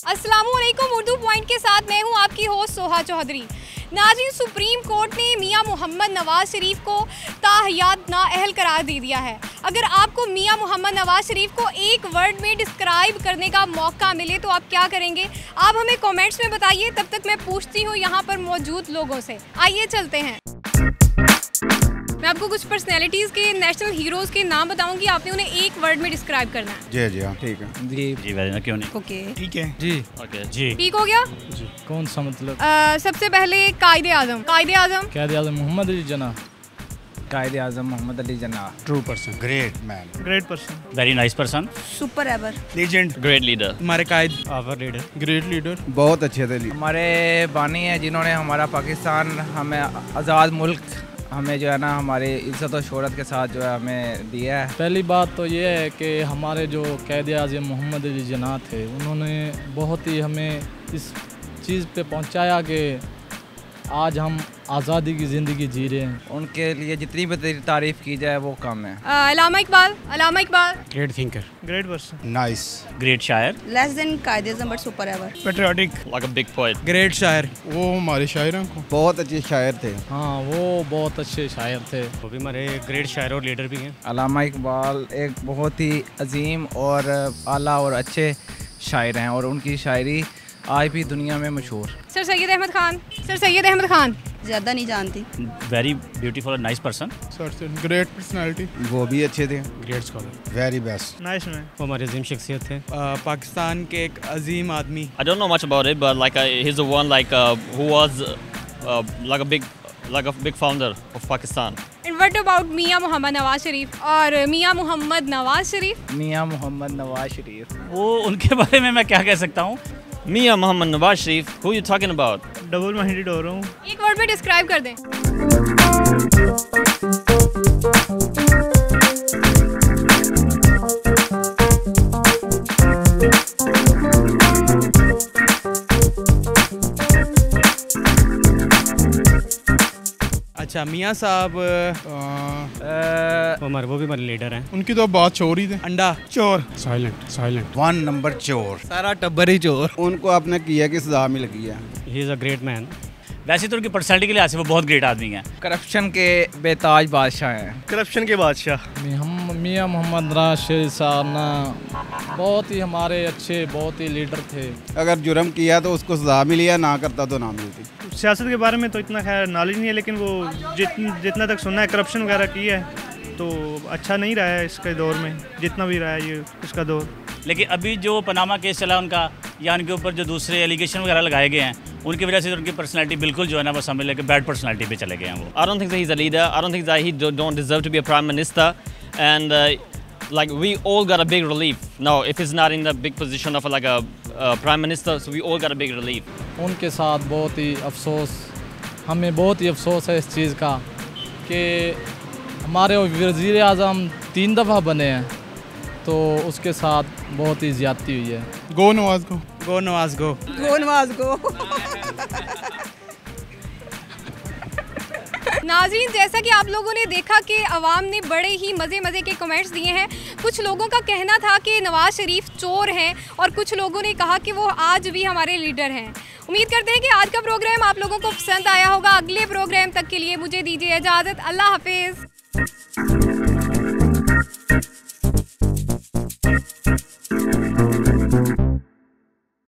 अस्सलामुअलैकुम। उर्दू पॉइंट के साथ मैं हूं आपकी होस्ट सोहा चौधरी। नाज़रीन, सुप्रीम कोर्ट ने मियां मोहम्मद नवाज शरीफ को ताहयात नाअहल करार दे दिया है। अगर आपको मियां मोहम्मद नवाज शरीफ को एक वर्ड में डिस्क्राइब करने का मौका मिले तो आप क्या करेंगे? आप हमें कमेंट्स में बताइए। तब तक मैं पूछती हूँ यहाँ पर मौजूद लोगों से। आइए चलते हैं। मैं आपको कुछ पर्सनैलिटीज़ के, नेशनल हीरोज़ के नाम बताऊंगी, आपने उन्हें एक वर्ड में डिस्क्राइब करना है। जी जी हाँ ठीक है। जी वैसे क्यों नहीं। ओके ठीक है जी। ओके जी ठीक हो गया। जी कौन सा मतलब? सबसे पहले कायदे आज़म मोहम्मद अली जना। कायदे आज़म मोहम्मद अली जना। True person, great man, great person, very nice person, super ever, legend, great leader, हमारे कायद आवर लीडर, ग्रेट लीडर, बहुत अच्छे थे। हमारे बानी हैं जिन्होंने हमारा पाकिस्तान, हमें आज़ाद मुल्क, हमें जो है ना हमारी इज्जत और शोहरत के साथ जो है हमें दिया है। पहली बात तो ये है कि हमारे जो कायदे आज़म मोहम्मद अली जना थे, उन्होंने बहुत ही हमें इस चीज़ पे पहुंचाया कि आज हम आज़ादी की ज़िंदगी जी रहे हैं। उनके लिए जितनी भी तारीफ़ की जाए वो कम है। Allama Iqbal, great thinker, great person, nice, great शायर, less than Quaid-e Azam but super ever, patriotic, like a big poet, great शायर। वो हमारे शायरों को बहुत अच्छे शायर थे। हाँ, वो बहुत अच्छे शायर थे। वो भी हमारे ग्रेट शायर और लीडर भी हैं। अल्लामा इकबाल एक बहुत ही अजीम और आला और अच्छे शायर हैं और उनकी शायरी आज भी दुनिया में मशहूर। सर सैयद अहमद खान, ज़्यादा नहीं जानती। वेरी ब्यूटीफुल और नाइस पर्सन, ग्रेट पर्सनालिटी, वो भी अच्छे थे। Great scholar, very best, nice man, वो हमारे अजीम शख्सियत थे। पाकिस्तान के एक अजीम आदमी। I don't know much about it, but like he's the one like who was like a big founder of Pakistan. And what about मियां मोहम्मद नवाज शरीफ? और मियां मोहम्मद नवाज शरीफ, मियां मोहम्मद नवाज शरीफ, वो उनके बारे में मैं क्या कह सकता हूँ? मियां Mohammad Nawaz Sharif, who you talking about? Double minded हो रहा हूँ। एक वर्ड में डिस्क्राइब कर दें। अच्छा मियाँ साहब वो भी हमारे लीडर हैं। उनकी तो बात चोर ही थे। अंडा चोर, साइलेंट, वन नंबर चोर, सारा टब्बर ही चोर। उनको आपने किया कि सजा मिल गई है। He is a great man. वैसे तो उनकी पर्सनैलिटी के लिहाज से वो बहुत ग्रेट आदमी हैं। करप्शन के बेताज बादशाह हैं। करप्शन के बादशाह मियां मोहम्मद राशिद साहब ना बहुत ही हमारे अच्छे, बहुत ही लीडर थे। अगर जुर्म किया तो उसको सजा मिली, या ना करता तो ना मिलती। सियासत के बारे में तो इतना खैर नॉलेज नहीं है, लेकिन वो जितना तक सुना है करप्शन वगैरह की है तो अच्छा नहीं रहा है इसके दौर में, जितना भी रहा है ये इसका दौर। लेकिन अभी जो पनामा केस चला उनका, या उनके ऊपर जो दूसरे एलिगेशन वगैरह लगाए गए हैं, उनकी वजह से उनकी पर्सनालिटी बिल्कुल जो है ना वो समझ लेके बैड पर्सनालिटी पे चले गए हैं वो। I don't think that he's a leader. I don't think that he don't deserve to be a prime minister. And like we all got a big relief now if he's not in the big position of like a prime minister, so we all got a big relief. उनके साथ बहुत ही अफसोस, हमें बहुत ही अफसोस है इस चीज़ का कि हमारे वज़ीर आज़म 3 दफ़ा बने हैं, तो उसके साथ बहुत ही ज़्यादती हुई है। गो नवाज को, गो नवाज गो, गो नवाज गो। नाज़रीन, जैसा कि आप लोगों ने देखा कि अवाम ने बड़े ही मज़े के कमेंट्स दिए हैं। कुछ लोगों का कहना था कि नवाज शरीफ चोर हैं और कुछ लोगों ने कहा कि वो आज भी हमारे लीडर हैं। उम्मीद करते हैं कि आज का प्रोग्राम आप लोगों को पसंद आया होगा। अगले प्रोग्राम तक के लिए मुझे दीजिए इजाज़त। अल्लाह हाफिज़।